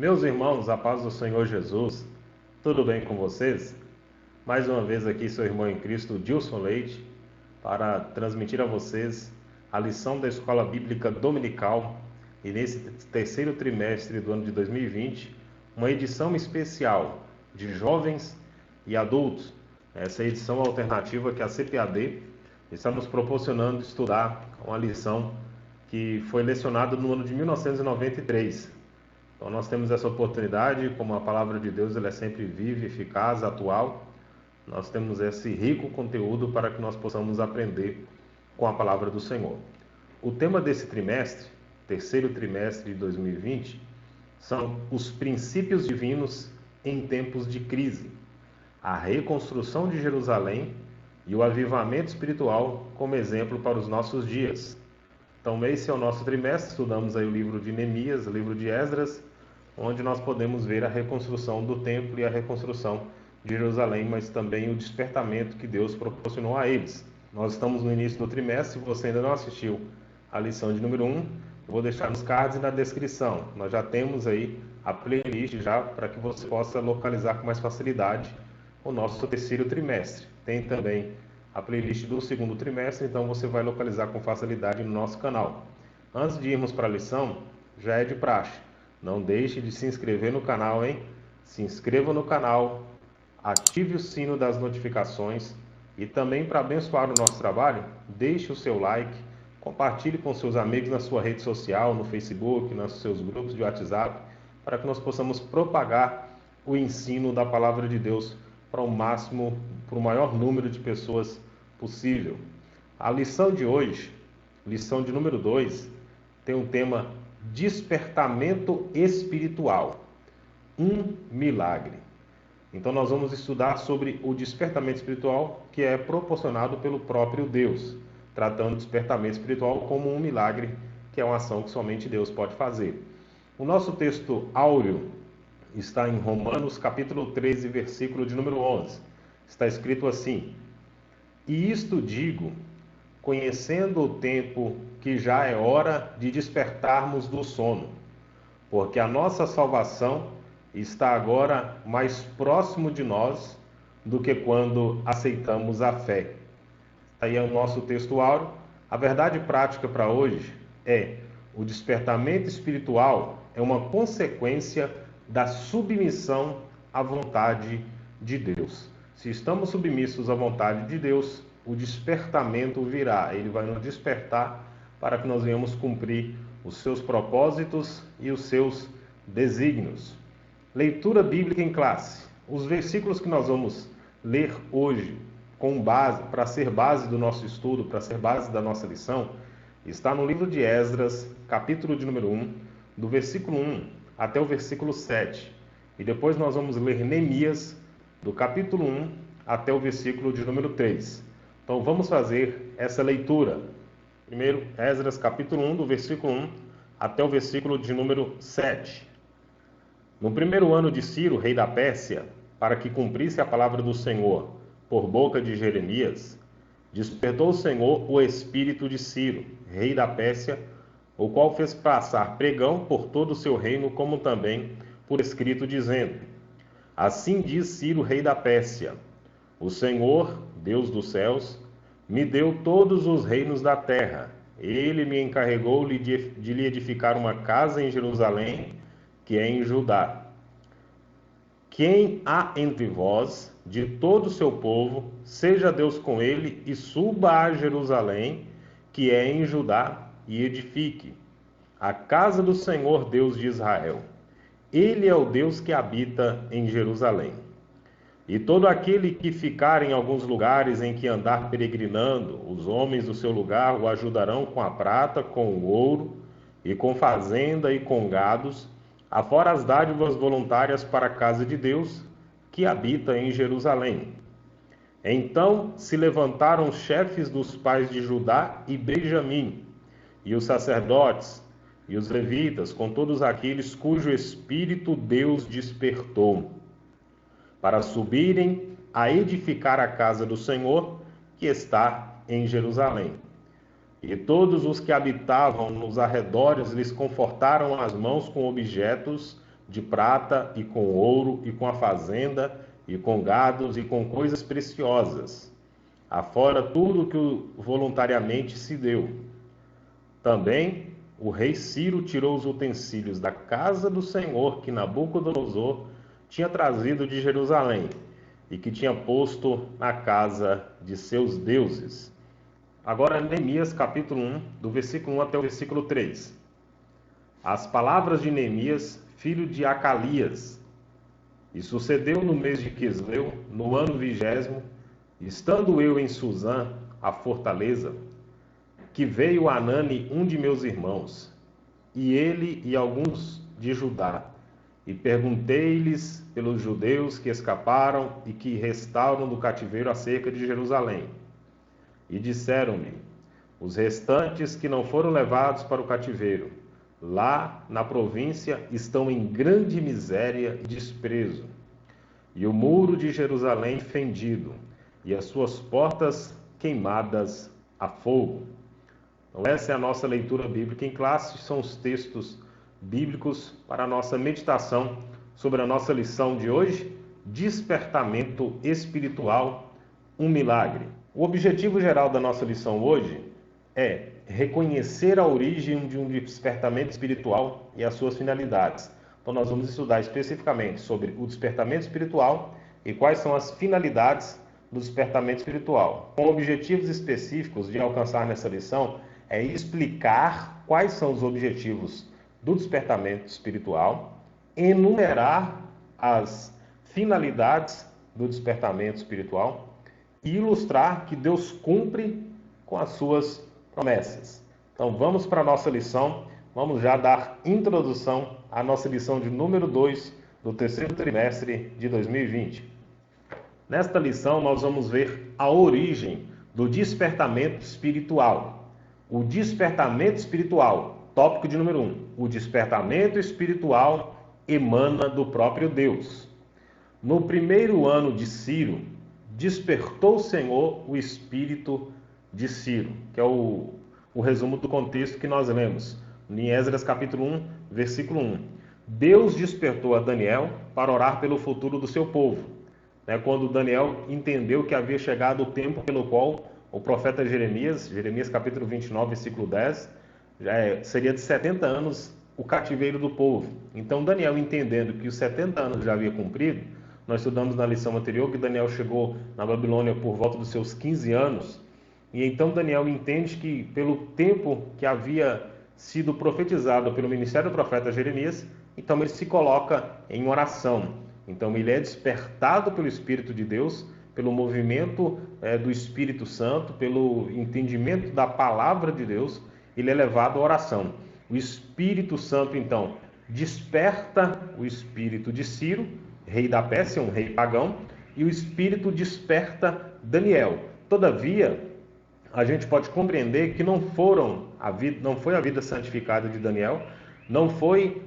Meus irmãos, a paz do Senhor Jesus, tudo bem com vocês? Mais uma vez aqui seu irmão em Cristo, Dilson Leite, para transmitir a vocês a lição da Escola Bíblica Dominical e nesse terceiro trimestre do ano de 2020, uma edição especial de jovens e adultos. Essa edição alternativa que a CPAD está nos proporcionando estudar uma lição que foi lecionada no ano de 1993. Então nós temos essa oportunidade, como a palavra de Deus ela é sempre viva, eficaz, atual, nós temos esse rico conteúdo para que nós possamos aprender com a palavra do Senhor. O tema desse trimestre, terceiro trimestre de 2020, são os princípios divinos em tempos de crise, a reconstrução de Jerusalém e o avivamento espiritual como exemplo para os nossos dias. Então, esse é o nosso trimestre, estudamos aí o livro de Neemias, o livro de Esdras, onde nós podemos ver a reconstrução do templo e a reconstrução de Jerusalém, mas também o despertamento que Deus proporcionou a eles. Nós estamos no início do trimestre, se você ainda não assistiu a lição de número 1, eu vou deixar nos cards e na descrição. Nós já temos aí a playlist já para que você possa localizar com mais facilidade o nosso terceiro trimestre. Tem também a playlist do segundo trimestre, então você vai localizar com facilidade no nosso canal. Antes de irmos para a lição, já é de praxe. Não deixe de se inscrever no canal, hein? Se inscreva no canal, ative o sino das notificações e também para abençoar o nosso trabalho, deixe o seu like, compartilhe com seus amigos na sua rede social, no Facebook, nos seus grupos de WhatsApp, para que nós possamos propagar o ensino da palavra de Deus para o máximo, para o maior número de pessoas possível. A lição de hoje, lição de número 2, tem um tema despertamento espiritual, um milagre. Então nós vamos estudar sobre o despertamento espiritual que é proporcionado pelo próprio Deus, tratando o despertamento espiritual como um milagre, que é uma ação que somente Deus pode fazer. O nosso texto áureo está em Romanos capítulo 13, versículo de número 11. Está escrito assim: E isto digo, conhecendo o tempo que já é hora de despertarmos do sono, porque a nossa salvação está agora mais próximo de nós do que quando aceitamos a fé. Aí é o nosso texto áureo. A verdade prática para hoje é: o despertamento espiritual é uma consequência da submissão à vontade de Deus. Se estamos submissos à vontade de Deus, o despertamento virá. Ele vai nos despertar para que nós venhamos cumprir os seus propósitos e os seus desígnios. Leitura bíblica em classe. Os versículos que nós vamos ler hoje, com base, para ser base do nosso estudo, para ser base da nossa lição, está no livro de Esdras, capítulo de número 1, do versículo 1 até o versículo 7. E depois nós vamos ler Neemias, do capítulo 1 até o versículo de número 3. Então vamos fazer essa leitura. Primeiro, Esdras, capítulo 1, do versículo 1 até o versículo de número 7. No primeiro ano de Ciro, rei da Pérsia, para que cumprisse a palavra do Senhor por boca de Jeremias, despertou o Senhor o espírito de Ciro, rei da Pérsia, o qual fez passar pregão por todo o seu reino, como também por escrito, dizendo: Assim diz Ciro, rei da Pérsia: O Senhor, Deus dos céus, me deu todos os reinos da terra. Ele me encarregou de lhe edificar uma casa em Jerusalém, que é em Judá. Quem há entre vós, de todo o seu povo, seja Deus com ele e suba a Jerusalém, que é em Judá, e edifique a casa do Senhor Deus de Israel. Ele é o Deus que habita em Jerusalém. E todo aquele que ficar em alguns lugares em que andar peregrinando, os homens do seu lugar o ajudarão com a prata, com o ouro, e com fazenda e com gados, afora as dádivas voluntárias para a casa de Deus, que habita em Jerusalém. Então se levantaram os chefes dos pais de Judá e Benjamim, e os sacerdotes, e os levitas, com todos aqueles cujo espírito Deus despertou, para subirem a edificar a casa do Senhor, que está em Jerusalém. E todos os que habitavam nos arredores lhes confortaram as mãos com objetos de prata e com ouro e com a fazenda e com gados e com coisas preciosas, afora tudo que voluntariamente se deu. Também o rei Ciro tirou os utensílios da casa do Senhor que Nabucodonosor tinha trazido de Jerusalém e que tinha posto na casa de seus deuses. Agora, Neemias capítulo 1, do versículo 1 até o versículo 3. As palavras de Neemias, filho de Acalias. E sucedeu no mês de Quisleu, no ano 20º, estando eu em Suzã, a fortaleza, que veio Anani, um de meus irmãos, e ele e alguns de Judá, e perguntei-lhes pelos judeus que escaparam e que restaram do cativeiro acerca de Jerusalém. E disseram-me: os restantes que não foram levados para o cativeiro, lá na província, estão em grande miséria e desprezo, e o muro de Jerusalém fendido, e as suas portas queimadas a fogo. Então, essa é a nossa leitura bíblica em classe, são os textos bíblicos para a nossa meditação sobre a nossa lição de hoje, despertamento espiritual, um milagre. O objetivo geral da nossa lição hoje é reconhecer a origem de um despertamento espiritual e as suas finalidades. Então nós vamos estudar especificamente sobre o despertamento espiritual e quais são as finalidades do despertamento espiritual. Com objetivos específicos de alcançar nessa lição é explicar quais são os objetivos do despertamento espiritual, enumerar as finalidades do despertamento espiritual e ilustrar que Deus cumpre com as suas promessas. Então vamos para a nossa lição, vamos já dar introdução à nossa lição de número 2 do terceiro trimestre de 2020. Nesta lição nós vamos ver a origem do despertamento espiritual. O despertamento espiritual, tópico de número 1. O despertamento espiritual emana do próprio Deus. No primeiro ano de Ciro, despertou o Senhor o espírito de Ciro, que é o resumo do contexto que nós lemos, em Esdras capítulo 1, versículo 1. Deus despertou a Daniel para orar pelo futuro do seu povo. Quando Daniel entendeu que havia chegado o tempo pelo qual o profeta Jeremias capítulo 29, versículo 10, seria de 70 anos o cativeiro do povo. Então Daniel, entendendo que os 70 anos já havia cumprido, nós estudamos na lição anterior que Daniel chegou na Babilônia por volta dos seus 15 anos, e então Daniel entende que pelo tempo que havia sido profetizado pelo ministério do profeta Jeremias, então ele se coloca em oração. Então ele é despertado pelo Espírito de Deus, pelo movimento do Espírito Santo, pelo entendimento da palavra de Deus, ele é levado à oração. O Espírito Santo então desperta o espírito de Ciro, rei da Pérsia, um rei pagão, e o Espírito desperta Daniel. Todavia, a gente pode compreender que não foi a vida santificada de Daniel, não foi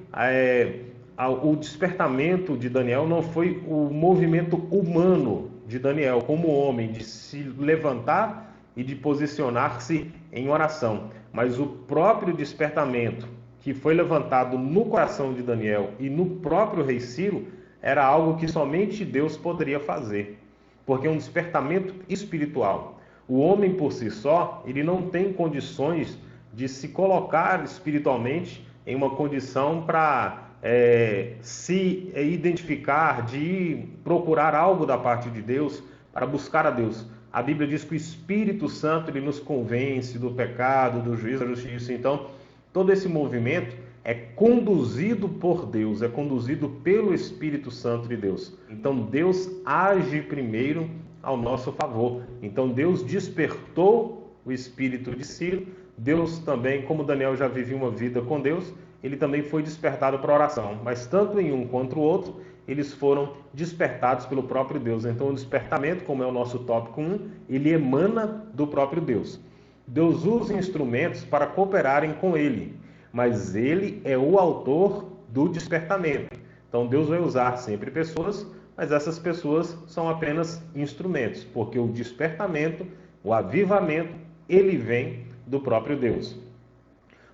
o despertamento de Daniel, não foi o movimento humano de Daniel como homem, de se levantar e de posicionar-se em oração, mas o próprio despertamento que foi levantado no coração de Daniel e no próprio rei Ciro era algo que somente Deus poderia fazer, porque é um despertamento espiritual. O homem por si só, ele não tem condições de se colocar espiritualmente em uma condição para se identificar, de procurar algo da parte de Deus, para buscar a Deus. A Bíblia diz que o Espírito Santo ele nos convence do pecado, do juízo, da justiça. Então, todo esse movimento é conduzido por Deus, é conduzido pelo Espírito Santo de Deus. Então, Deus age primeiro ao nosso favor. Então, Deus despertou o espírito de Ciro. Deus também, como Daniel já vivia uma vida com Deus, ele também foi despertado para a oração. Mas tanto em um quanto o outro, eles foram despertados pelo próprio Deus. Então, o despertamento, como é o nosso tópico 1, ele emana do próprio Deus. Deus usa instrumentos para cooperarem com ele, mas ele é o autor do despertamento. Então, Deus vai usar sempre pessoas, mas essas pessoas são apenas instrumentos, porque o despertamento, o avivamento, ele vem do próprio Deus.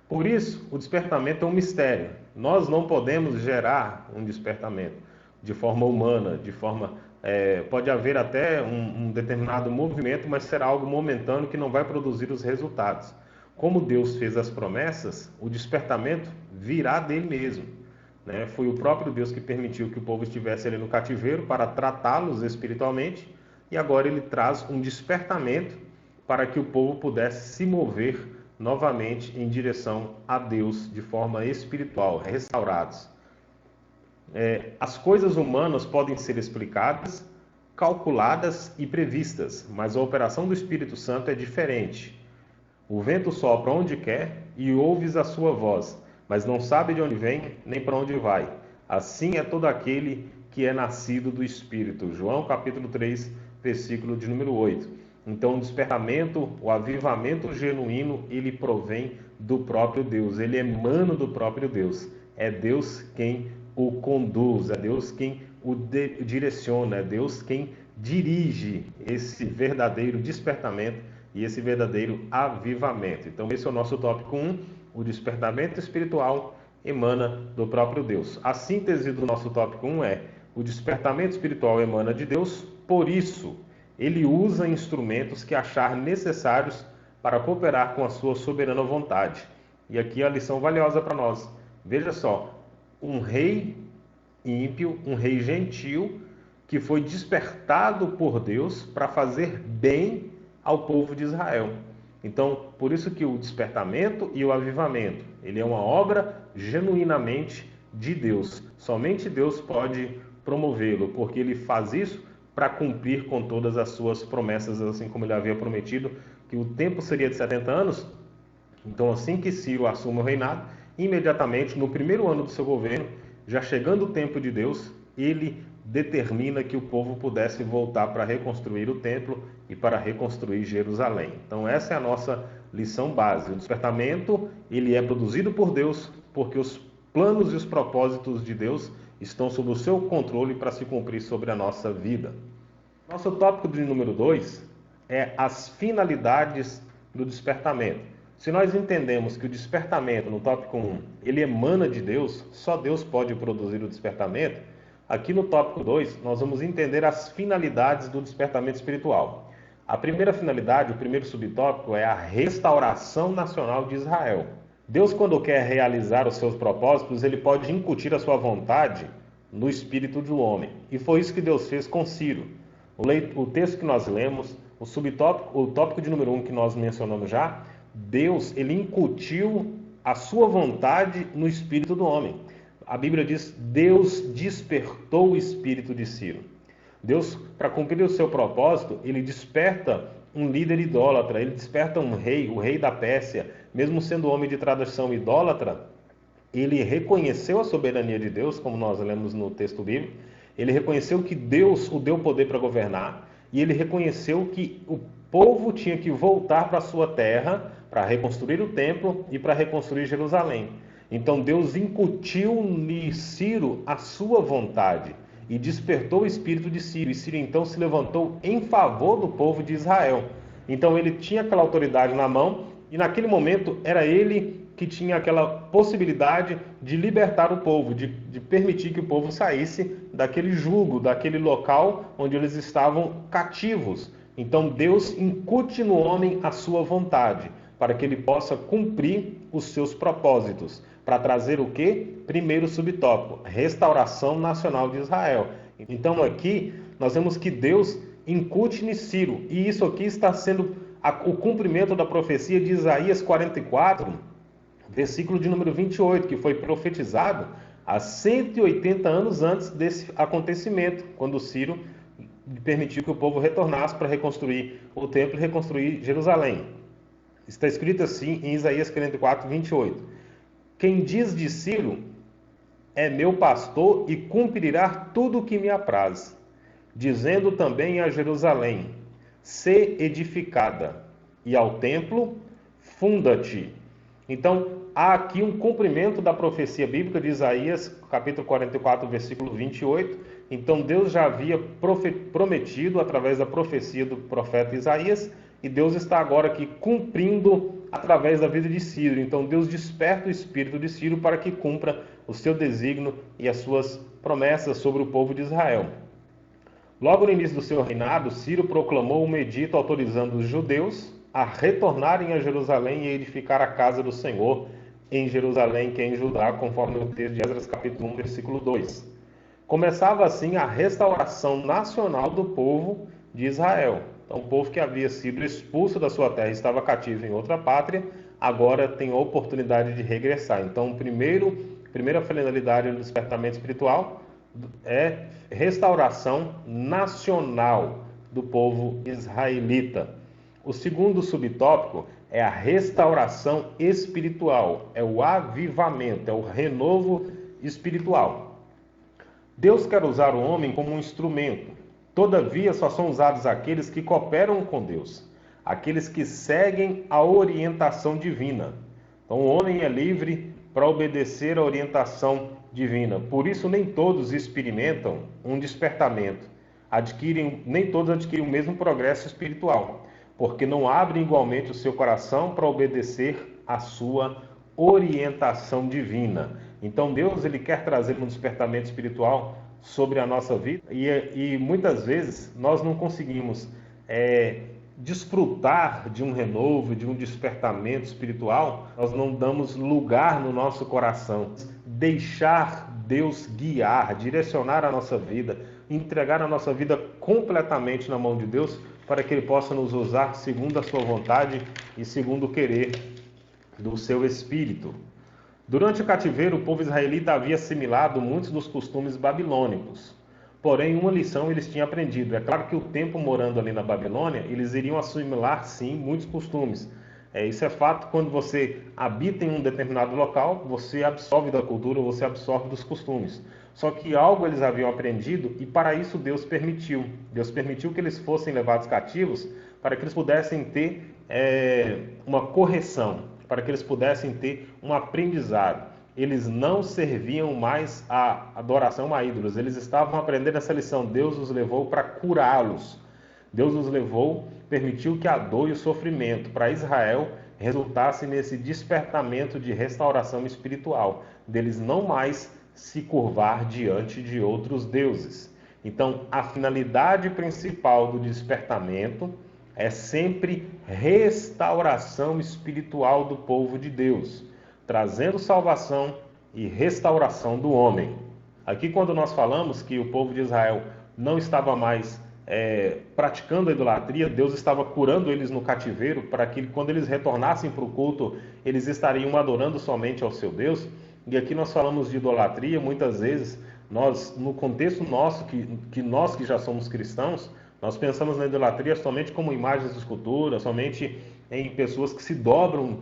Por isso, o despertamento é um mistério. Nós não podemos gerar um despertamento de forma humana, pode haver até um determinado movimento, mas será algo momentâneo que não vai produzir os resultados. Como Deus fez as promessas, o despertamento virá dele mesmo, né? Foi o próprio Deus que permitiu que o povo estivesse ali no cativeiro para tratá-los espiritualmente, e agora ele traz um despertamento para que o povo pudesse se mover novamente em direção a Deus de forma espiritual, restaurados. As coisas humanas podem ser explicadas, calculadas e previstas, mas a operação do Espírito Santo é diferente. O vento sopra onde quer e ouves a sua voz, mas não sabe de onde vem nem para onde vai. Assim é todo aquele que é nascido do Espírito. João capítulo 3, versículo de número 8. Então o despertamento, o avivamento genuíno, ele provém do próprio Deus, ele emana do próprio Deus. É Deus quem o conduz, é Deus quem o direciona, é Deus quem dirige esse verdadeiro despertamento e esse verdadeiro avivamento. Então esse é o nosso tópico 1, o despertamento espiritual emana do próprio Deus. A síntese do nosso tópico 1 é: o despertamento espiritual emana de Deus, por isso ele usa instrumentos que achar necessários para cooperar com a sua soberana vontade. E aqui a lição valiosa para nós. Veja só, um rei ímpio, um rei gentil, que foi despertado por Deus para fazer bem ao povo de Israel. Então, por isso que o despertamento e o avivamento, ele é uma obra genuinamente de Deus. Somente Deus pode promovê-lo, porque ele faz isso para cumprir com todas as suas promessas, assim como ele havia prometido que o tempo seria de 70 anos. Então, assim que Ciro assume o reinado, imediatamente, no primeiro ano do seu governo, já chegando o tempo de Deus, ele determina que o povo pudesse voltar para reconstruir o templo e para reconstruir Jerusalém. Então essa é a nossa lição base. O despertamento, ele é produzido por Deus, porque os planos e os propósitos de Deus estão sob o seu controle para se cumprir sobre a nossa vida. Nosso tópico de número 2 é as finalidades do despertamento. Se nós entendemos que o despertamento, no tópico 1, ele emana de Deus, só Deus pode produzir o despertamento, aqui no tópico 2, nós vamos entender as finalidades do despertamento espiritual. A primeira finalidade, o primeiro subtópico, é a restauração nacional de Israel. Deus, quando quer realizar os seus propósitos, ele pode incutir a sua vontade no espírito do homem. E foi isso que Deus fez com Ciro. O texto que nós lemos, o tópico de número 1 que nós mencionamos já, Deus, ele incutiu a sua vontade no espírito do homem. A Bíblia diz: Deus despertou o espírito de Ciro. Deus, para cumprir o seu propósito, ele desperta um líder idólatra, ele desperta um rei, o rei da Pérsia. Mesmo sendo homem de tradição idólatra, ele reconheceu a soberania de Deus, como nós lemos no texto bíblico. Ele reconheceu que Deus o deu poder para governar, e ele reconheceu que o povo tinha que voltar para a sua terra para reconstruir o templo e para reconstruir Jerusalém. Então Deus incutiu em Ciro a sua vontade e despertou o espírito de Ciro. E Ciro então se levantou em favor do povo de Israel. Então ele tinha aquela autoridade na mão e naquele momento era ele que tinha aquela possibilidade de libertar o povo, de permitir que o povo saísse daquele jugo, daquele local onde eles estavam cativos. Então Deus incute no homem a sua vontade, para que ele possa cumprir os seus propósitos. Para trazer o quê? Primeiro subtópico, restauração nacional de Israel. Então aqui nós vemos que Deus incute em Ciro, e isso aqui está sendo o cumprimento da profecia de Isaías 44, versículo de número 28, que foi profetizado há 180 anos antes desse acontecimento, quando Ciro permitiu que o povo retornasse para reconstruir o templo e reconstruir Jerusalém. Está escrito assim em Isaías 44, 28. Quem diz de Ciro é meu pastor e cumprirá tudo o que me apraz, dizendo também a Jerusalém, sê edificada, e ao templo, funda-te. Então, há aqui um cumprimento da profecia bíblica de Isaías, capítulo 44, versículo 28. Então, Deus já havia prometido, através da profecia do profeta Isaías, e Deus está agora aqui cumprindo através da vida de Ciro. Então Deus desperta o espírito de Ciro para que cumpra o seu desígnio e as suas promessas sobre o povo de Israel. Logo no início do seu reinado, Ciro proclamou um edito autorizando os judeus a retornarem a Jerusalém e edificar a casa do Senhor em Jerusalém, que é em Judá, conforme o texto de Esdras capítulo 1, versículo 2. Começava assim a restauração nacional do povo de Israel. Então, o povo que havia sido expulso da sua terra e estava cativo em outra pátria, agora tem a oportunidade de regressar. Então, primeira finalidade do despertamento espiritual é restauração nacional do povo israelita. O segundo subtópico é a restauração espiritual, é o avivamento, é o renovo espiritual. Deus quer usar o homem como um instrumento. Todavia, só são usados aqueles que cooperam com Deus, aqueles que seguem a orientação divina. Então, o homem é livre para obedecer a orientação divina. Por isso, nem todos experimentam um despertamento. Nem todos adquirem o mesmo progresso espiritual, porque não abrem igualmente o seu coração para obedecer a sua orientação divina. Então, Deus ele quer trazer um despertamento espiritual sobre a nossa vida e muitas vezes nós não conseguimos desfrutar de um renovo, de um despertamento espiritual, nós não damos lugar no nosso coração, deixar Deus guiar, direcionar a nossa vida, entregar a nossa vida completamente na mão de Deus, para que Ele possa nos usar segundo a sua vontade e segundo o querer do seu Espírito. Durante o cativeiro, o povo israelita havia assimilado muitos dos costumes babilônicos. Porém, uma lição eles tinham aprendido. É claro que o tempo morando ali na Babilônia, eles iriam assimilar, sim, muitos costumes. Isso é fato. Quando você habita em um determinado local, você absorve da cultura, você absorve dos costumes. Só que algo eles haviam aprendido e para isso Deus permitiu. Deus permitiu que eles fossem levados cativos para que eles pudessem ter uma correção, para que eles pudessem ter um aprendizado. Eles não serviam mais a adoração a ídolos, eles estavam aprendendo essa lição. Deus os levou para curá-los. Deus os levou, permitiu que a dor e o sofrimento para Israel resultasse nesse despertamento de restauração espiritual, deles não mais se curvar diante de outros deuses. Então, a finalidade principal do despertamento é sempre restauração espiritual do povo de Deus, trazendo salvação e restauração do homem. Aqui, quando nós falamos que o povo de Israel não estava mais praticando a idolatria, Deus estava curando eles no cativeiro, para que quando eles retornassem para o culto, eles estariam adorando somente ao seu Deus. E aqui nós falamos de idolatria, muitas vezes, nós, no contexto nosso, que nós que já somos cristãos, nós pensamos na idolatria somente como imagens de escultura, somente em pessoas que se dobram,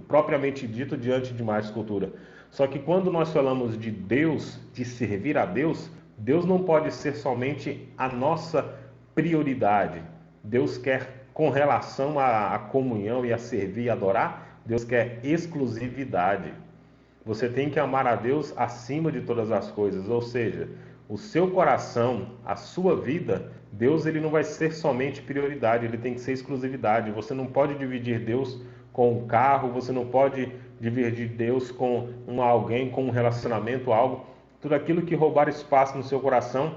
propriamente dito, diante de imagens de escultura. Só que quando nós falamos de Deus, de servir a Deus, Deus não pode ser somente a nossa prioridade. Deus quer, com relação à comunhão e a servir e adorar, Deus quer exclusividade. Você tem que amar a Deus acima de todas as coisas, ou seja, o seu coração, a sua vida, Deus ele não vai ser somente prioridade, ele tem que ser exclusividade. Você não pode dividir Deus com um carro, você não pode dividir Deus com alguém, com um relacionamento, algo. Tudo aquilo que roubar espaço no seu coração,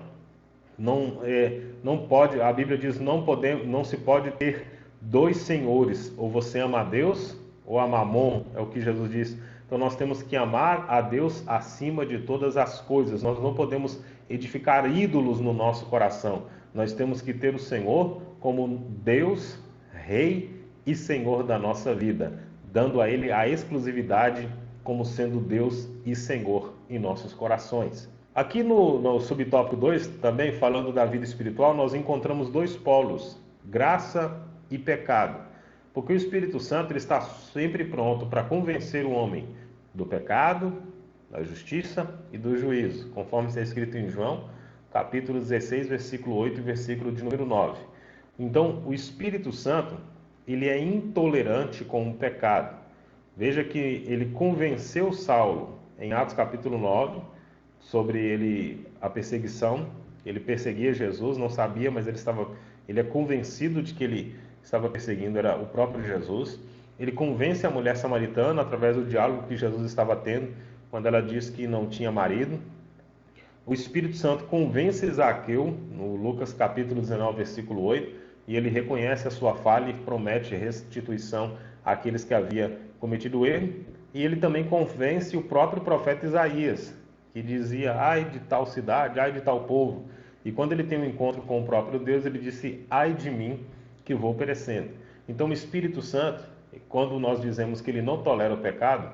não pode, a Bíblia diz, não se pode ter dois senhores, ou você ama a Deus ou a Mamon, é o que Jesus diz. Então nós temos que amar a Deus acima de todas as coisas. Nós não podemos edificar ídolos no nosso coração. Nós temos que ter o Senhor como Deus, Rei e Senhor da nossa vida, dando a Ele a exclusividade como sendo Deus e Senhor em nossos corações. Aqui no subtópico 2, também falando da vida espiritual, nós encontramos dois polos, graça e pecado. Porque o Espírito Santo ele está sempre pronto para convencer o homem do pecado, da justiça e do juízo, conforme está escrito em João, capítulo 16, versículo 8 e versículo de número 9. Então, o Espírito Santo, ele é intolerante com o pecado. Veja que ele convenceu Saulo, em Atos capítulo 9, sobre a perseguição. Ele perseguia Jesus, não sabia, mas ele é convencido de que ele estava perseguindo era o próprio Jesus. ele convence a mulher samaritana através do diálogo que Jesus estava tendo, quando ela diz que não tinha marido. O Espírito Santo convence Zaqueu, no Lucas capítulo 19, versículo 8, e ele reconhece a sua falha e promete restituição àqueles que havia cometido o erro. E ele também convence o próprio profeta Isaías, que dizia, ai de tal cidade, ai de tal povo. E quando ele tem um encontro com o próprio Deus, ele disse, ai de mim, que vou perecendo. Então o Espírito Santo, quando nós dizemos que ele não tolera o pecado,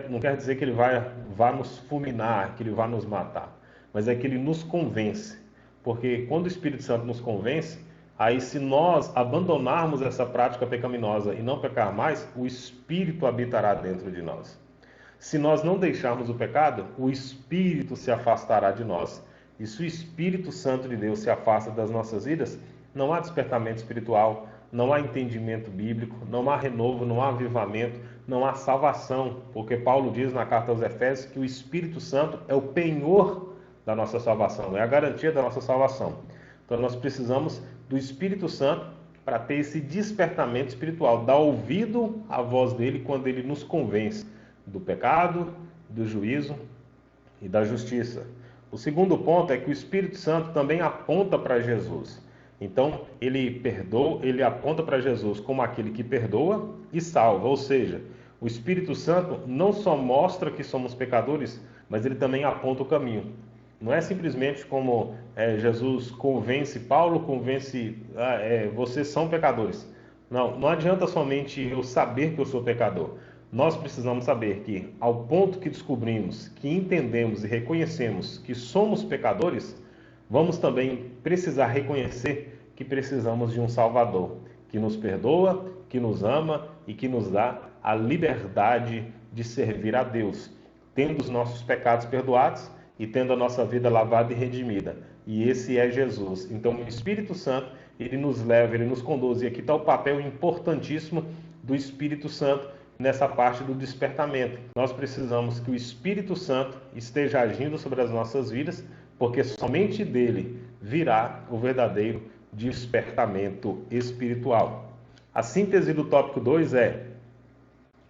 não quer dizer que ele vai nos fulminar, que ele vai nos matar, mas é que ele nos convence. Porque quando o Espírito Santo nos convence, aí se nós abandonarmos essa prática pecaminosa e não pecar mais, o Espírito habitará dentro de nós. Se nós não deixarmos o pecado, o Espírito se afastará de nós. E se o Espírito Santo de Deus se afasta das nossas vidas, não há despertamento espiritual, não há entendimento bíblico, não há renovo, não há avivamento, não há salvação. Porque Paulo diz na carta aos Efésios que o Espírito Santo é o penhor da nossa salvação, é a garantia da nossa salvação. Então nós precisamos do Espírito Santo para ter esse despertamento espiritual, dar ouvido à voz dele quando ele nos convence do pecado, do juízo e da justiça. O segundo ponto é que o Espírito Santo também aponta para Jesus. Então ele aponta para Jesus como aquele que perdoa e salva, ou seja, o Espírito Santo não só mostra que somos pecadores, mas ele também aponta o caminho. Não é simplesmente como Jesus convence Paulo, vocês são pecadores. Não adianta somente eu saber que eu sou pecador. Nós precisamos saber que, ao ponto que descobrimos, que entendemos e reconhecemos que somos pecadores, vamos também precisar reconhecer que precisamos de um Salvador, que nos perdoa, que nos ama e que nos dá a liberdade de servir a Deus, tendo os nossos pecados perdoados e tendo a nossa vida lavada e redimida. E esse é Jesus. Então o Espírito Santo, ele nos leva, ele nos conduz. E aqui está o papel importantíssimo do Espírito Santo nessa parte do despertamento. Nós precisamos que o Espírito Santo esteja agindo sobre as nossas vidas, porque somente dele virá o verdadeiro despertamento espiritual. A síntese do tópico 2 é: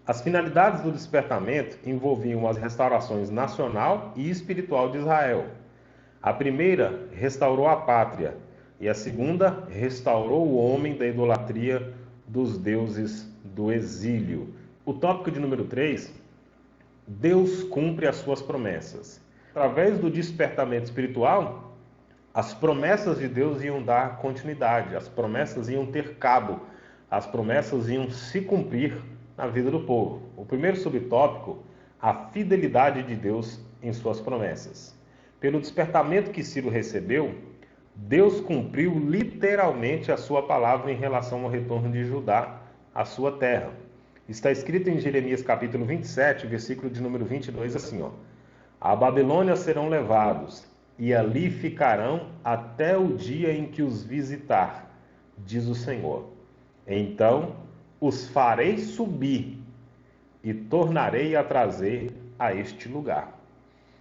as finalidades do despertamento envolviam as restaurações nacional e espiritual de Israel. A primeira restaurou a pátria e a segunda restaurou o homem da idolatria dos deuses do exílio. O tópico de número 3, Deus cumpre as suas promessas. Através do despertamento espiritual, as promessas de Deus iam dar continuidade, as promessas iam ter cabo, as promessas iam se cumprir na vida do povo. O primeiro subtópico, a fidelidade de Deus em suas promessas. Pelo despertamento que Ciro recebeu, Deus cumpriu literalmente a sua palavra em relação ao retorno de Judá à sua terra. Está escrito em Jeremias capítulo 27, versículo de número 22, assim, a Babilônia serão levados, e ali ficarão até o dia em que os visitar, diz o Senhor. Então os farei subir e tornarei a trazer a este lugar.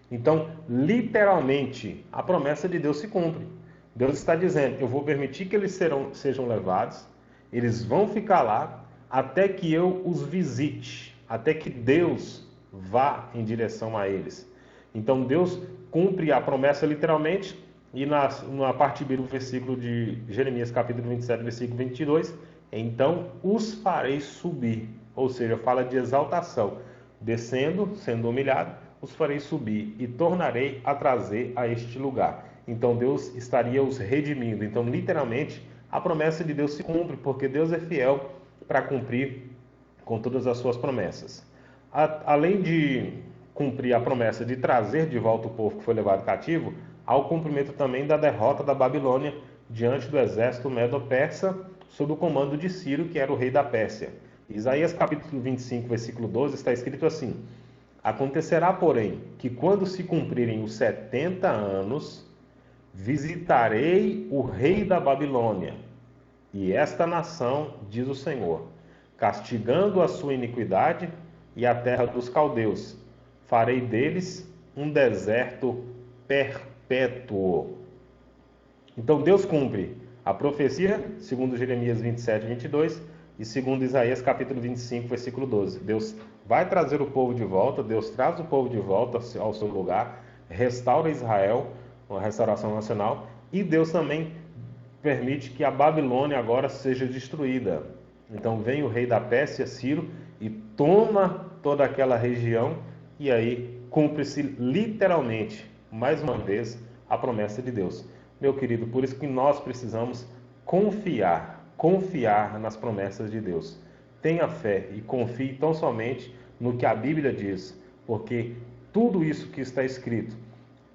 Então, literalmente, a promessa de Deus se cumpre. Deus está dizendo, eu vou permitir que eles sejam levados, eles vão ficar lá, até que eu os visite, até que Deus vá em direção a eles. Então, Deus cumpre a promessa literalmente, e na parte B do versículo de Jeremias, capítulo 27, versículo 22, então os farei subir, ou seja, fala de exaltação, descendo, sendo humilhado, os farei subir e tornarei a trazer a este lugar. Então Deus estaria os redimindo. Então, literalmente, a promessa de Deus se cumpre, porque Deus é fiel para cumprir com todas as suas promessas. Além de cumprir a promessa de trazer de volta o povo que foi levado cativo, há o cumprimento também da derrota da Babilônia diante do exército medo-persa, sob o comando de Ciro, que era o rei da Pérsia. Isaías capítulo 25, versículo 12, está escrito assim: acontecerá, porém, que quando se cumprirem os 70 anos, visitarei o rei da Babilônia e esta nação, diz o Senhor, castigando a sua iniquidade e a terra dos caldeus. Farei deles um deserto perpétuo. Então Deus cumpre a profecia, segundo Jeremias 27, 22, e segundo Isaías capítulo 25, versículo 12. Deus vai trazer o povo de volta, Deus traz o povo de volta ao seu lugar, restaura Israel, uma restauração nacional, e Deus também permite que a Babilônia agora seja destruída. Então vem o rei da Pérsia, Ciro, e toma toda aquela região, e aí cumpre-se literalmente, mais uma vez, a promessa de Deus. Meu querido, por isso que nós precisamos confiar nas promessas de Deus. Tenha fé e confie tão somente no que a Bíblia diz, porque tudo isso que está escrito,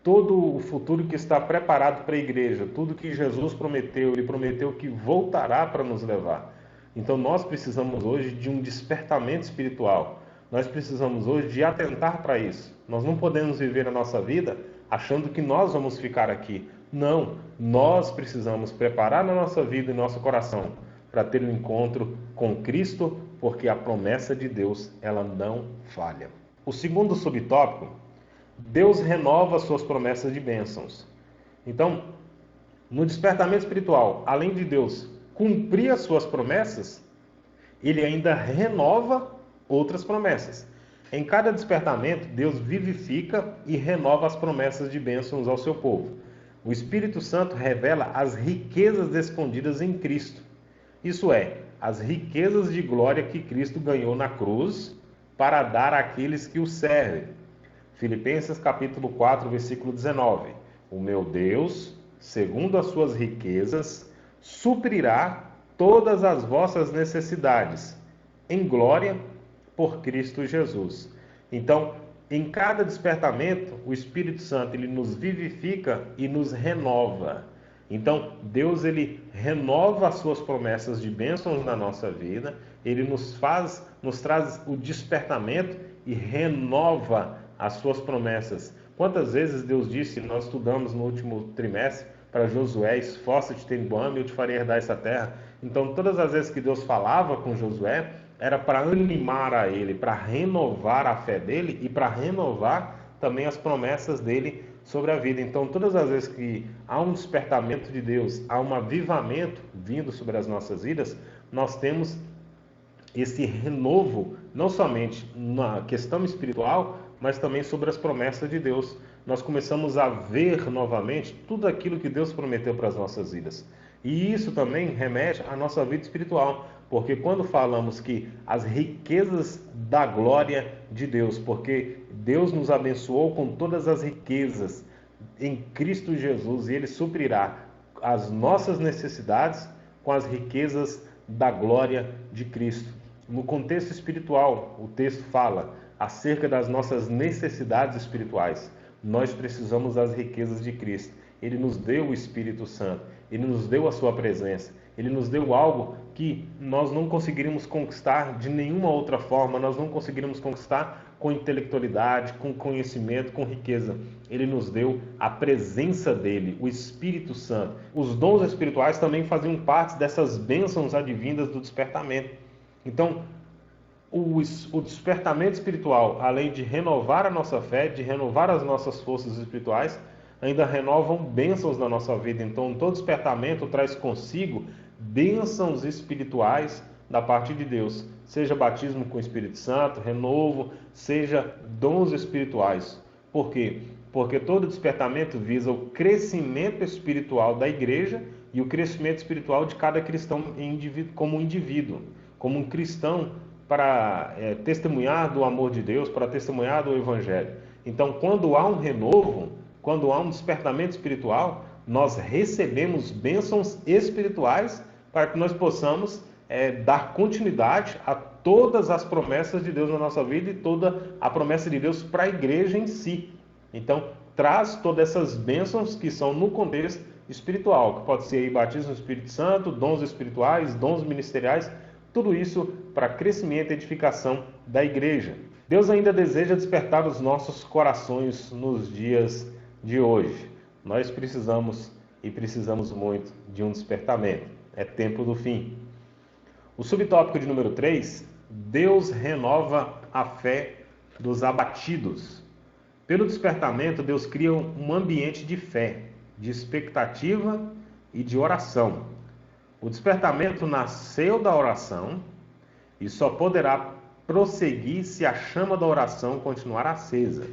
todo o futuro que está preparado para a igreja, tudo que Jesus prometeu, Ele prometeu que voltará para nos levar. Então nós precisamos hoje de um despertamento espiritual. Nós precisamos hoje de atentar para isso. Nós não podemos viver a nossa vida achando que nós vamos ficar aqui. Não, nós precisamos preparar na nossa vida e nosso coração para ter um encontro com Cristo, porque a promessa de Deus, ela não falha. O segundo subtópico, Deus renova suas promessas de bênçãos. Então, no despertamento espiritual, além de Deus cumprir as suas promessas, Ele ainda renova outras promessas. Em cada despertamento, Deus vivifica e renova as promessas de bênçãos ao seu povo. O Espírito Santo revela as riquezas escondidas em Cristo. Isso é, as riquezas de glória que Cristo ganhou na cruz para dar àqueles que o servem. Filipenses capítulo 4, versículo 19. O meu Deus, segundo as suas riquezas, suprirá todas as vossas necessidades, em glória por Cristo Jesus. Então, em cada despertamento, o Espírito Santo ele nos vivifica e nos renova. Então, Deus ele renova as suas promessas de bênçãos na nossa vida, ele nos traz o despertamento e renova as suas promessas. Quantas vezes Deus disse, nós estudamos no último trimestre, para Josué, esforça-te, tem bom ânimo, eu te farei herdar essa terra. Então, todas as vezes que Deus falava com Josué, era para animar a ele, para renovar a fé dele e para renovar também as promessas dele sobre a vida. Então, todas as vezes que há um despertamento de Deus, há um avivamento vindo sobre as nossas vidas, nós temos esse renovo, não somente na questão espiritual, mas também sobre as promessas de Deus. Nós começamos a ver novamente tudo aquilo que Deus prometeu para as nossas vidas. E isso também remete à nossa vida espiritual, porque quando falamos que as riquezas da glória de Deus, porque Deus nos abençoou com todas as riquezas em Cristo Jesus, e Ele suprirá as nossas necessidades com as riquezas da glória de Cristo. No contexto espiritual, o texto fala acerca das nossas necessidades espirituais. Nós precisamos das riquezas de Cristo. Ele nos deu o Espírito Santo, Ele nos deu a sua presença, Ele nos deu algo que nós não conseguiríamos conquistar de nenhuma outra forma, nós não conseguiríamos conquistar com intelectualidade, com conhecimento, com riqueza. Ele nos deu a presença dEle, o Espírito Santo. Os dons espirituais também faziam parte dessas bênçãos advindas do despertamento. Então, o despertamento espiritual, além de renovar a nossa fé, de renovar as nossas forças espirituais, ainda renovam bênçãos na nossa vida. Então, todo despertamento traz consigo bênçãos espirituais da parte de Deus. Seja batismo com o Espírito Santo, renovo, seja dons espirituais. Por quê? Porque todo despertamento visa o crescimento espiritual da igreja e o crescimento espiritual de cada cristão como um indivíduo, como um cristão para testemunhar do amor de Deus, para testemunhar do Evangelho. Então, quando há um renovo, quando há um despertamento espiritual, nós recebemos bênçãos espirituais para que nós possamos dar continuidade a todas as promessas de Deus na nossa vida e toda a promessa de Deus para a igreja em si. Então, traz todas essas bênçãos que são no contexto espiritual, que pode ser aí batismo no Espírito Santo, dons espirituais, dons ministeriais, tudo isso para crescimento e edificação da igreja. Deus ainda deseja despertar os nossos corações nos dias de hoje. Nós precisamos muito de um despertamento. É tempo do fim. O subtópico de número 3, Deus renova a fé dos abatidos. Pelo despertamento, Deus cria um ambiente de fé, de expectativa e de oração. O despertamento nasceu da oração e só poderá prosseguir se a chama da oração continuar acesa.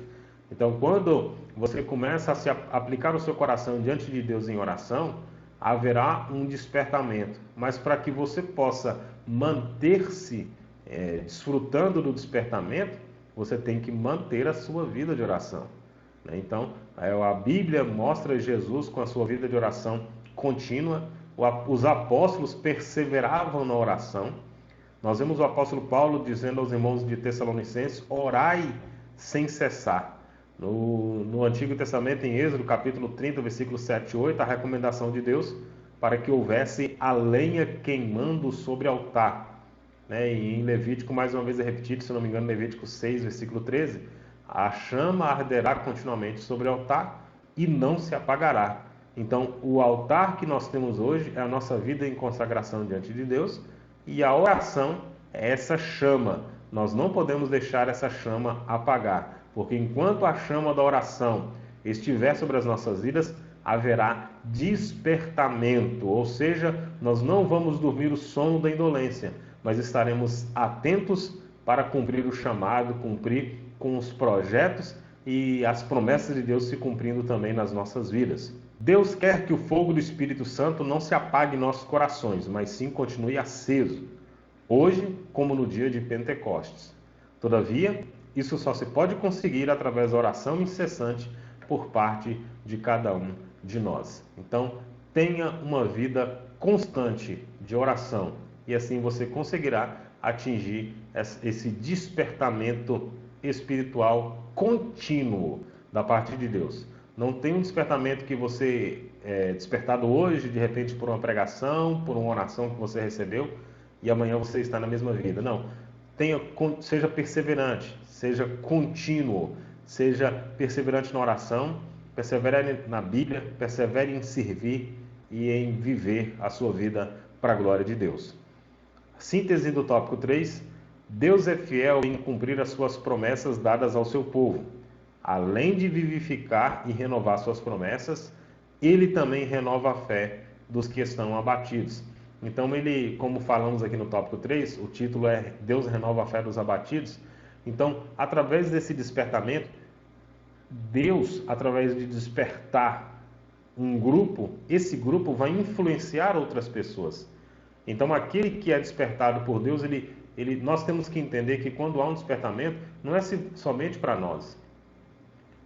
Então, quando você começa a se aplicar o seu coração diante de Deus em oração, haverá um despertamento. Mas para que você possa manter-se desfrutando do despertamento, você tem que manter a sua vida de oração. Então, a Bíblia mostra Jesus com a sua vida de oração contínua. Os apóstolos perseveravam na oração. Nós vemos o apóstolo Paulo dizendo aos irmãos de Tessalonicenses: orai sem cessar. No Antigo Testamento, em Êxodo, capítulo 30, versículos 7 e 8, a recomendação de Deus para que houvesse a lenha queimando sobre altar. E em Levítico, mais uma vez é repetido, se não me engano, Levítico 6, versículo 13, a chama arderá continuamente sobre o altar e não se apagará. Então, o altar que nós temos hoje é a nossa vida em consagração diante de Deus, e a oração é essa chama. Nós não podemos deixar essa chama apagar, porque enquanto a chama da oração estiver sobre as nossas vidas, haverá despertamento, ou seja, nós não vamos dormir o sono da indolência, mas estaremos atentos para cumprir o chamado, cumprir com os projetos e as promessas de Deus se cumprindo também nas nossas vidas. Deus quer que o fogo do Espírito Santo não se apague em nossos corações, mas sim continue aceso, hoje como no dia de Pentecostes. Todavia, isso só se pode conseguir através da oração incessante por parte de cada um de nós. Então, tenha uma vida constante de oração e assim você conseguirá atingir esse despertamento espiritual contínuo da parte de Deus. Não tem um despertamento que você é despertado hoje, de repente por uma pregação, por uma oração que você recebeu e amanhã você está na mesma vida. Não. Seja perseverante, seja contínuo, seja perseverante na oração, persevere na Bíblia, persevere em servir e em viver a sua vida para a glória de Deus. Síntese do tópico 3: Deus é fiel em cumprir as suas promessas dadas ao seu povo. Além de vivificar e renovar suas promessas, ele também renova a fé dos que estão abatidos. Então, ele, como falamos aqui no tópico 3, o título é Deus renova a fé dos abatidos. Então, através desse despertamento, Deus, através de despertar um grupo, esse grupo vai influenciar outras pessoas. Então, aquele que é despertado por Deus, nós temos que entender que quando há um despertamento, não é somente para nós.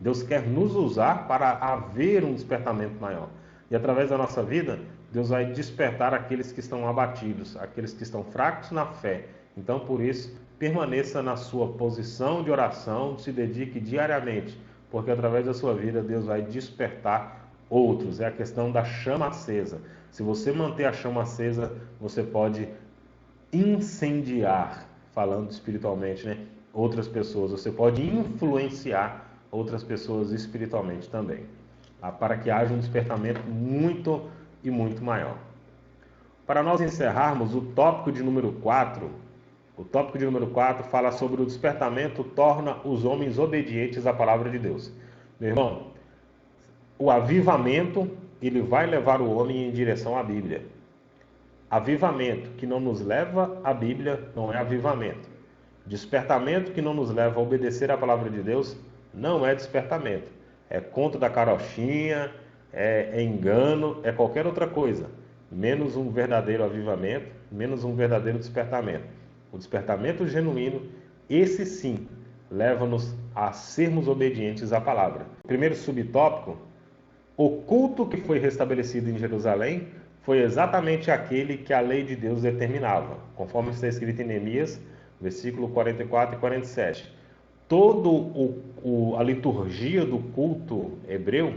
Deus quer nos usar para haver um despertamento maior. E através da nossa vida, Deus vai despertar aqueles que estão abatidos, aqueles que estão fracos na fé. Então, por isso, permaneça na sua posição de oração, se dedique diariamente, porque através da sua vida, Deus vai despertar outros. É a questão da chama acesa. Se você manter a chama acesa, você pode incendiar, falando espiritualmente, outras pessoas. Você pode influenciar outras pessoas espiritualmente também, para que haja um despertamento muito e muito maior. Para nós encerrarmos, o tópico de número 4 fala sobre o despertamento torna os homens obedientes à palavra de Deus. Meu irmão, o avivamento, ele vai levar o homem em direção à Bíblia. Avivamento que não nos leva à Bíblia não é avivamento. Despertamento que não nos leva a obedecer à palavra de Deus não é despertamento. É conto da carochinha, é engano, é qualquer outra coisa. Menos um verdadeiro avivamento, menos um verdadeiro despertamento. O despertamento genuíno, esse sim, leva-nos a sermos obedientes à palavra. Primeiro subtópico: o culto que foi restabelecido em Jerusalém foi exatamente aquele que a lei de Deus determinava, conforme está escrito em Neemias, versículo 44 e 47. A liturgia do culto hebreu,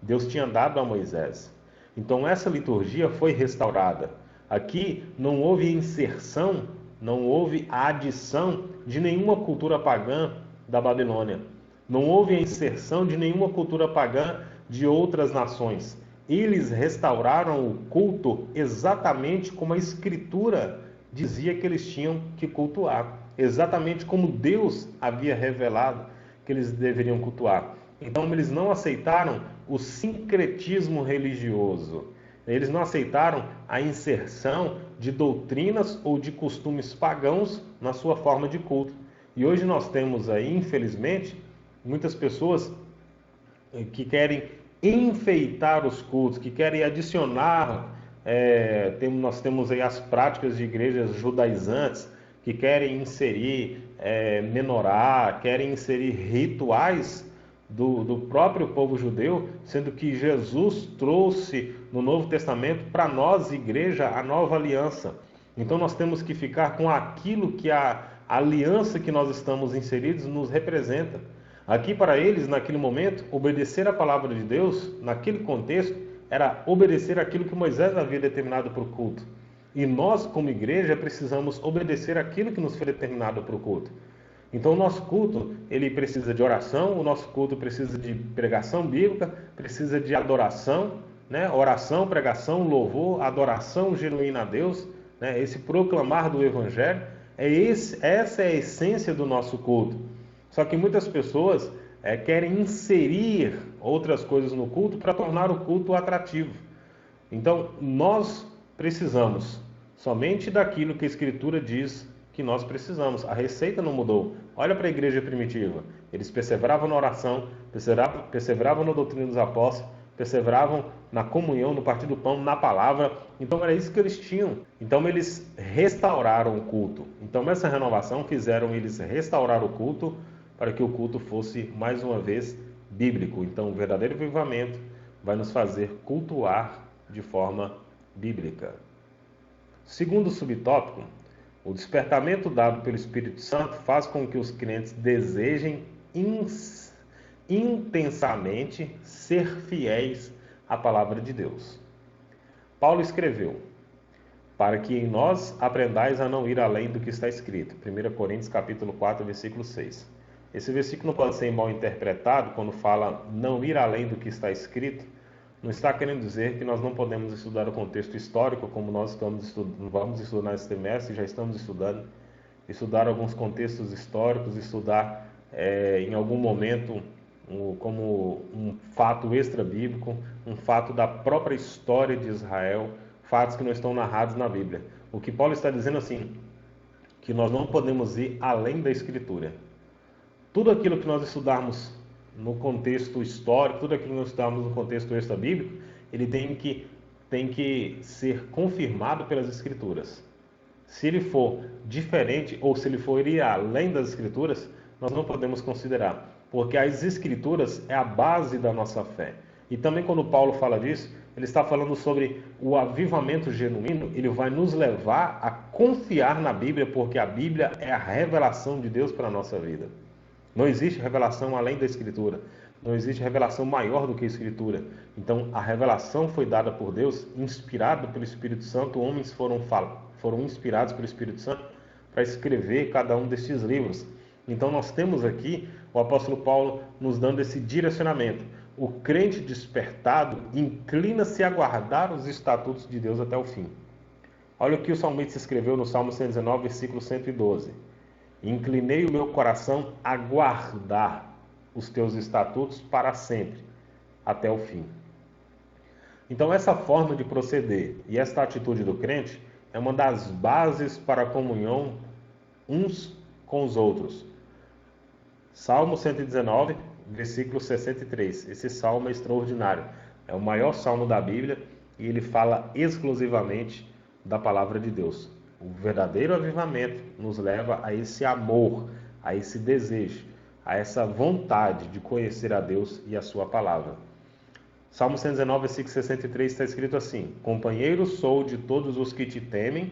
Deus tinha dado a Moisés. Então essa liturgia foi restaurada. Aqui não houve inserção, não houve a adição de nenhuma cultura pagã da Babilônia. Não houve a inserção de nenhuma cultura pagã de outras nações. Eles restauraram o culto exatamente como a Escritura dizia que eles tinham que cultuar. Exatamente como Deus havia revelado que eles deveriam cultuar. Então eles não aceitaram o sincretismo religioso. Eles não aceitaram a inserção de doutrinas ou de costumes pagãos na sua forma de culto. E hoje nós temos aí, infelizmente, muitas pessoas que querem enfeitar os cultos, que querem adicionar, nós temos aí as práticas de igrejas judaizantes, que querem inserir menorá, querem inserir rituais do próprio povo judeu, sendo que Jesus trouxe no Novo Testamento para nós, igreja, a nova aliança. Então nós temos que ficar com aquilo que a aliança que nós estamos inseridos nos representa. Aqui para eles, naquele momento, obedecer a palavra de Deus, naquele contexto, era obedecer aquilo que Moisés havia determinado para o culto. E nós, como igreja, precisamos obedecer aquilo que nos foi determinado para o culto. Então o nosso culto, ele precisa de oração, o nosso culto precisa de pregação bíblica, precisa de adoração, né? Oração, pregação, louvor, adoração genuína a Deus, né? Esse proclamar do Evangelho, essa é a essência do nosso culto. Só que muitas pessoas querem inserir outras coisas no culto para tornar o culto atrativo. Então nós precisamos somente daquilo que a Escritura diz que nós precisamos. A receita não mudou. Olha para a igreja primitiva. Eles perseveravam na oração, perseveravam na doutrina dos apóstolos, perseveravam na comunhão, no partir do pão, na palavra. Então era isso que eles tinham. Então eles restauraram o culto. Então essa renovação fizeram eles restaurar o culto para que o culto fosse mais uma vez bíblico. Então o verdadeiro avivamento vai nos fazer cultuar de forma bíblica. Segundo subtópico, o despertamento dado pelo Espírito Santo faz com que os crentes desejem intensamente ser fiéis à palavra de Deus. Paulo escreveu: para que em nós aprendais a não ir além do que está escrito. 1 Coríntios capítulo 4, versículo 6. Esse versículo não pode ser mal interpretado quando fala não ir além do que está escrito. Não está querendo dizer que nós não podemos estudar o contexto histórico, como nós vamos estudar nesse semestre, já estamos estudar alguns contextos históricos, estudar em algum momento como um fato extra-bíblico, um fato da própria história de Israel, fatos que não estão narrados na Bíblia. O que Paulo está dizendo assim, que nós não podemos ir além da Escritura. Tudo aquilo que nós estudarmos no contexto histórico, tudo aquilo que nós estudarmos no contexto extra-bíblico, ele tem que ser confirmado pelas Escrituras. Se ele for diferente ou se ele for ir além das Escrituras, nós não podemos considerar, porque as Escrituras é a base da nossa fé. E também quando Paulo fala disso, ele está falando sobre o avivamento genuíno, ele vai nos levar a confiar na Bíblia, porque a Bíblia é a revelação de Deus para a nossa vida. Não existe revelação além da Escritura. Não existe revelação maior do que a Escritura. Então, a revelação foi dada por Deus, inspirada pelo Espírito Santo. Homens foram inspirados pelo Espírito Santo para escrever cada um destes livros. Então, nós temos aqui o apóstolo Paulo nos dando esse direcionamento. O crente despertado inclina-se a guardar os estatutos de Deus até o fim. Olha o que o salmista escreveu no Salmo 119, versículo 112. Inclinei o meu coração a guardar os teus estatutos para sempre, até o fim. Então essa forma de proceder e esta atitude do crente é uma das bases para a comunhão uns com os outros. Salmo 119, versículo 63. Esse salmo é extraordinário. É o maior salmo da Bíblia e ele fala exclusivamente da palavra de Deus. O verdadeiro avivamento nos leva a esse amor, a esse desejo, a essa vontade de conhecer a Deus e a sua palavra. Salmo 119, versículo 63 está escrito assim: companheiro sou de todos os que te temem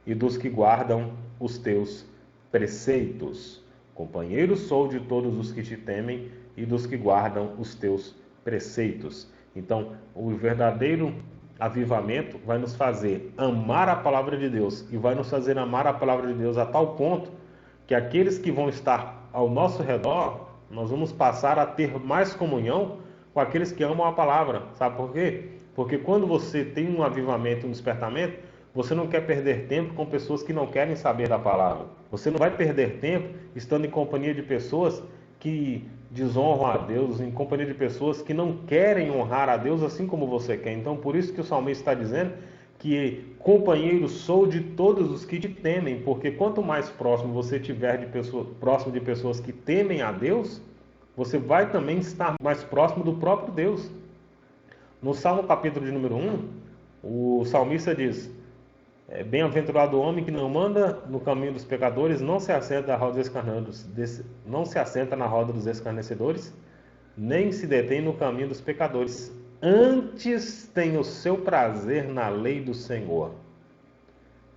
e dos que guardam os teus preceitos. Companheiro sou de todos os que te temem e dos que guardam os teus preceitos. Então, o verdadeiro avivamento vai nos fazer amar a palavra de Deus e vai nos fazer amar a palavra de Deus a tal ponto que aqueles que vão estar ao nosso redor, nós vamos passar a ter mais comunhão com aqueles que amam a palavra. Sabe por quê? Porque quando você tem um avivamento, um despertamento, você não quer perder tempo com pessoas que não querem saber da palavra. Você não vai perder tempo estando em companhia de pessoas que desonram a Deus, em companhia de pessoas que não querem honrar a Deus assim como você quer. Então, por isso que o salmista está dizendo que companheiro sou de todos os que te temem, porque quanto mais próximo você tiver próximo de pessoas que temem a Deus, você vai também estar mais próximo do próprio Deus. No Salmo capítulo de número 1, o salmista diz: bem-aventurado o homem que não anda no caminho dos pecadores, não se assenta na roda dos escarnecedores, nem se detém no caminho dos pecadores. Antes tem o seu prazer na lei do Senhor,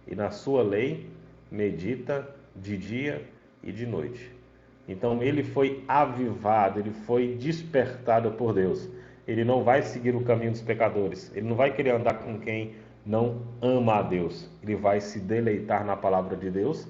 e na sua lei medita de dia e de noite. Então ele foi avivado, ele foi despertado por Deus. Ele não vai seguir o caminho dos pecadores, ele não vai querer andar com quem não ama a Deus. Ele vai se deleitar na palavra de Deus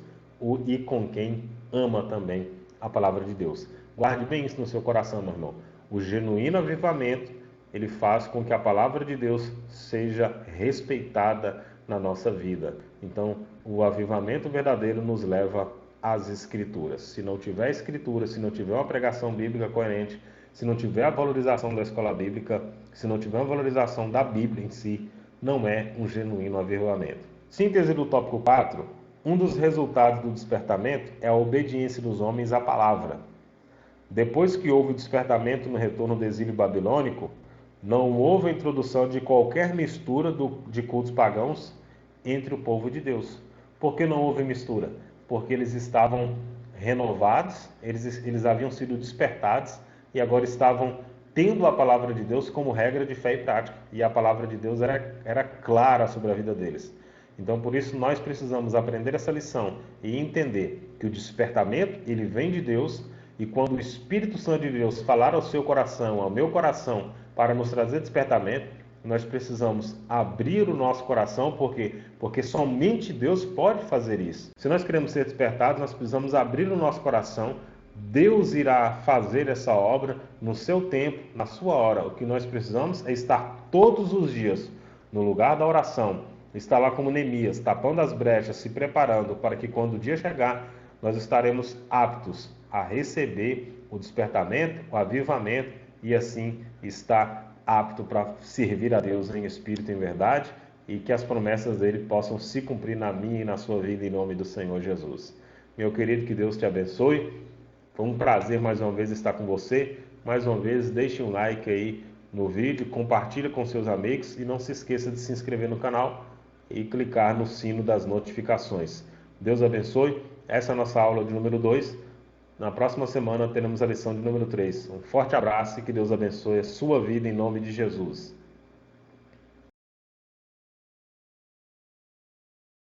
e com quem ama também a palavra de Deus. Guarde bem isso no seu coração, meu irmão. O genuíno avivamento, ele faz com que a palavra de Deus seja respeitada na nossa vida. Então, o avivamento verdadeiro nos leva às Escrituras. Se não tiver Escritura, se não tiver uma pregação bíblica coerente, se não tiver a valorização da escola bíblica, se não tiver a valorização da Bíblia em si, não é um genuíno avivamento. Síntese do tópico 4. Um dos resultados do despertamento é a obediência dos homens à palavra. Depois que houve o despertamento no retorno do exílio babilônico, não houve a introdução de qualquer mistura de cultos pagãos entre o povo de Deus. Por que não houve mistura? Porque eles estavam renovados, eles haviam sido despertados e agora estavam tendo a palavra de Deus como regra de fé e prática. E a palavra de Deus era clara sobre a vida deles. Então, por isso, nós precisamos aprender essa lição e entender que o despertamento, ele vem de Deus, e quando o Espírito Santo de Deus falar ao seu coração, ao meu coração, para nos trazer despertamento, nós precisamos abrir o nosso coração, porque somente Deus pode fazer isso. Se nós queremos ser despertados, nós precisamos abrir o nosso coração. Deus irá fazer essa obra no seu tempo, na sua hora. O que nós precisamos é estar todos os dias no lugar da oração, estar lá como Neemias, tapando as brechas, se preparando para que quando o dia chegar, nós estaremos aptos a receber o despertamento, o avivamento e assim estar apto para servir a Deus em espírito e em verdade, e que as promessas dele possam se cumprir na minha e na sua vida em nome do Senhor Jesus. Meu querido, que Deus te abençoe. Foi um prazer mais uma vez estar com você. Mais uma vez, deixe um like aí no vídeo, compartilhe com seus amigos e não se esqueça de se inscrever no canal e clicar no sino das notificações. Deus abençoe. Essa é a nossa aula de número 2. Na próxima semana teremos a lição de número 3. Um forte abraço e que Deus abençoe a sua vida em nome de Jesus.